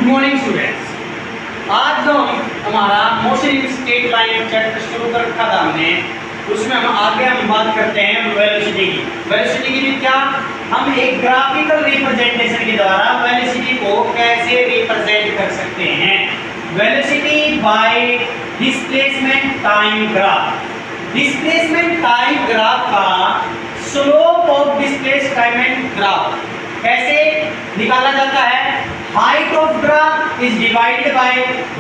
Morning students, आज जो हमारा motion in straight line chapter शुरू कर रखा था हमने, उसमें हम बात करते हैं वेलोसिटी की। वेलोसिटी की भी क्या, हम एक ग्राफिकल रिप्रेजेंटेशन के द्वारा वेलोसिटी को कैसे रिप्रेजेंट कर सकते हैं। Velocity bye displacement time graph. Displacement time graph का स्लोप ऑफ डिस्प्लेसमेंट ग्राफ कैसे निकाला जाता है। Height of graph is divided by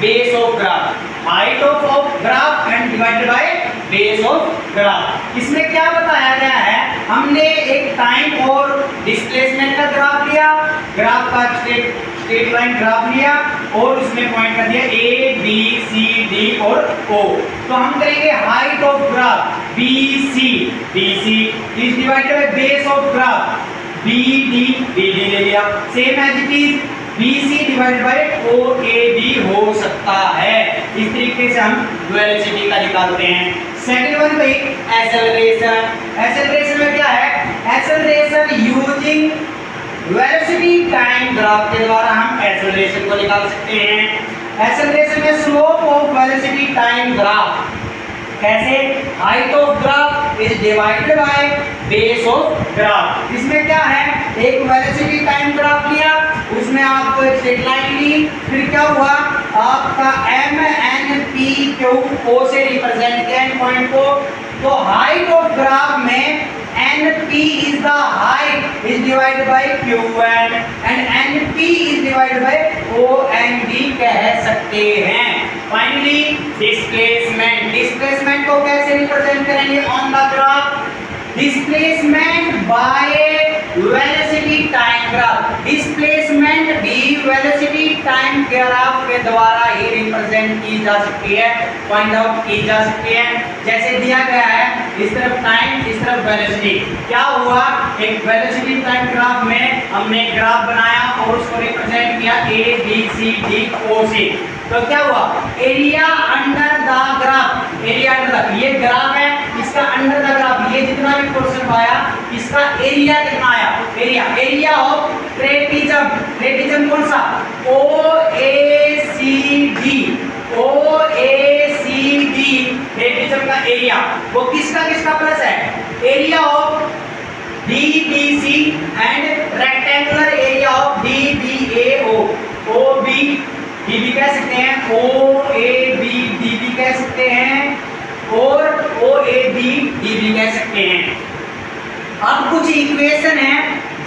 base of graph. Height of graph and divided by base of graph. इसमें क्या बताया गया है, हमने एक टाइम और डिस्प्लेसमेंट का ग्राफ लिया, ग्राफ का स्ट्रेट लाइन ग्राफ लिया और उसमें पॉइंट कर दिया ए बी सी डी और ओ। तो हम करेंगे height of graph B C is divided by base of graph B D ले लिया। Same as it is BC divided by OAB हो सकता है। इस तरीके से हम वेलोसिटी का निकालते हैं। सेकंड वन भाई एक्सेलरेशन। एक्सेलरेशन में क्या है, acceleration using velocity time graph के द्वारा हम एक्सेलरेशन को निकाल सकते हैं। एक्सेलरेशन में slope of velocity time graph कैसे, height of graph is divided by base of graph. इसमें क्या है, एक वेलोसिटी टाइम ग्राफ लिया, उसमें आपको एक स्ट्रेट लाइन ली, फिर क्या हुआ आपका M N P Q O से रिप्रेजेंट किया इन पॉइंट को। तो हाइट ऑफ ग्राफ में N P is the height is divided by Q N and N P is divided by O N D कह सकते हैं। Finally displacement. डिस्प्लेसमेंट को कैसे रिप्रेजेंट करेंगे on the graph, displacement by velocity time graph. Displacement भी velocity time graph के द्वारा ही represent की जा सकती है, फाइंड आउट की जा सकती है। जैसे दिया गया है इस तरफ टाइम, इस तरफ वेलोसिटी। क्या हुआ, एक वेलोसिटी टाइम ग्राफ में हमने ग्राफ बनाया और उसको रिप्रेजेंट किया ए बी सी डी ओ सी। तो क्या हुआ, area under the graph, area under the, ये ग्राफ है, इसका अंडर द ग्राफ ये जितना भी पोर्शन आया इसका एरिया कितना आया, एरिया ऑफ ट्रेपेजियम। ट्रेपेजियम कौन सा, O A C D, O A C D trapezium का एरिया, वो किसका प्लस है, area of D B C and rectangular area of D B A O, O B D B कह सकते हैं, O A B D B कह सकते हैं और O A B D B कह सकते हैं। अब कुछ इक्वेशन है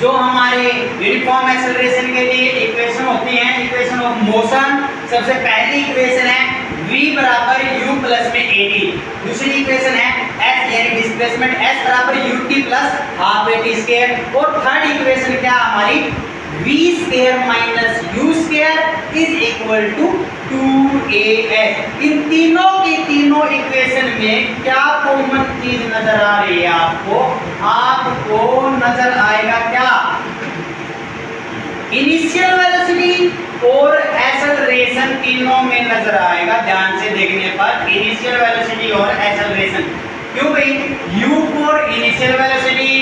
जो हमारे यूनिफॉर्म एक्सेलरेशन के लिए इक्वेशन होती हैं, इक्वेशन ऑफ मोशन। सबसे पहली इक्वेशन है v बराबर u प्लस में at। दूसरी इक्वेशन है s यानी डिस्प्लेसमेंट s बराबर ut plus half at square. और थर्ड इक्वेशन क्या हमारी, v square minus u square is equal to 2as। इन तीनों की तीनों इक्वेशन में क्या कॉमन चीज नजर आ रही है आपको, आपको नजर आएगा क्या, इनिशियल वेलोसिटी और एक्सेलरेशन तीनों में नजर आएगा। ध्यान से देखने पर इनिशियल वेलोसिटी और एक्सेलरेशन। क्यों भाई, u for initial velocity,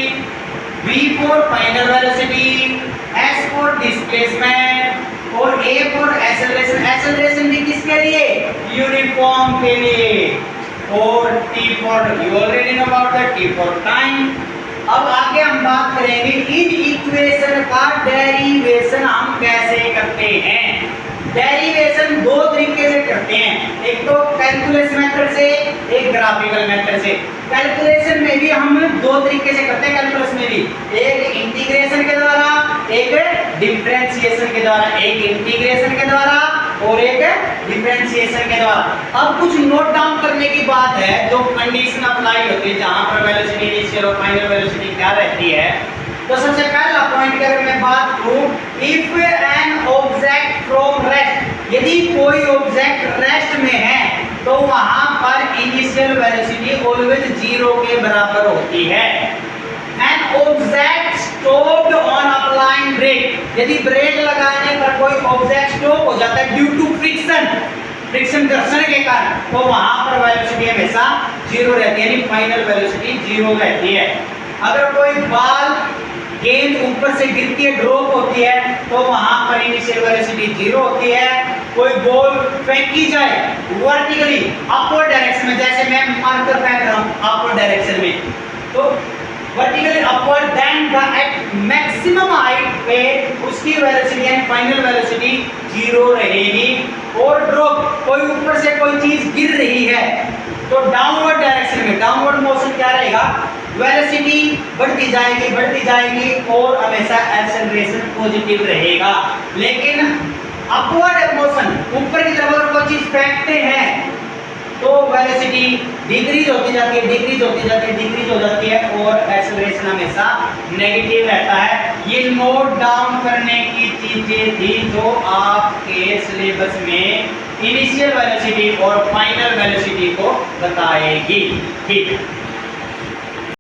v for final velocity, s for displacement और a फॉर एक्सेलरेशन। एक्सेलरेशन भी किसके लिए, यूनिफॉर्म के लिए। और t for, you already know about the t for time. अब आगे हम बात करेंगे इन इक्वेशन का डेरिवेशन हम कैसे करते हैं। डेरिवेशन दो तरीके से करते हैं, एक तो कैलकुलस मेथड से, एक ग्राफिकल मेथड से। कैलकुलेशन में भी हम दो तरीके से करते हैं, कैलकुलस में भी, एक इंटीग्रेशन के द्वारा, एक डिफरेंशिएशन के द्वारा। एक इंटीग्रेशन के द्वारा और एक डिफरेंशिएशन के द्वारा। अब कुछ नोट डाउन करने की बात है, जो कंडीशन अप्लाई होती है जहां पर वेलोसिटी इनिशियल और फाइनल वेलोसिटी क्या रहती है। तो सबसे पहला पॉइंट की अगर मैं बात करूं, if an object from rest, यदि कोई ऑब्जेक्ट रेस्ट में है तो वहां पर इनिशियल वेलोसिटी ऑलवेज 0 के बराबर होती है। An object stopped on applying brake, यदि ब्रेक लगाने पर कोई ऑब्जेक्ट स्टॉप हो जाता है ड्यू टू फ्रिक्शन घर्षण के कारण, तो वहां पर वेलोसिटी हमेशा 0 रहती है, यानी फाइनल वेलोसिटी 0 रहती है। अगर कोई बॉल गेंद ऊपर से गिरती है, ड्रॉप होती है, तो वहां पर इनिशियल इनिशियल वेलोसिटी 0 होती है। कोई बॉल फेंकी जाए वर्टिकली अपवर्ड डायरेक्शन में, जैसे मैं मारकर फेंक रहा हूं अपवर्ड डायरेक्शन में, तो vertically upward, then the at maximum height पे उसकी वेलोसिटी एंड फाइनल वेलोसिटी 0 रहेगी। और ड्रॉप, कोई ऊपर से कोई चीज गिर रही है तो डाउनवर्ड डायरेक्शन में, डाउनवर्ड मोशन क्या रहेगा, वेलोसिटी बढ़ती जाएगी और हमेशा एक्सेलरेशन पॉजिटिव रहेगा। लेकिन अपवर्ड मोशन, ऊपर की तरफ अगर कोई चीज फेंकते हैं तो वेलोसिटी डिक्रीज होती जाती है और एक्सेलरेशन हमेशा नेगेटिव रहता है। ये नोट डाउन करने की चीजें थी जो आपके सिलेबस में इनिशियल वेलोसिटी और फाइनल वेलोसिटी को बताएगी। ठीक है।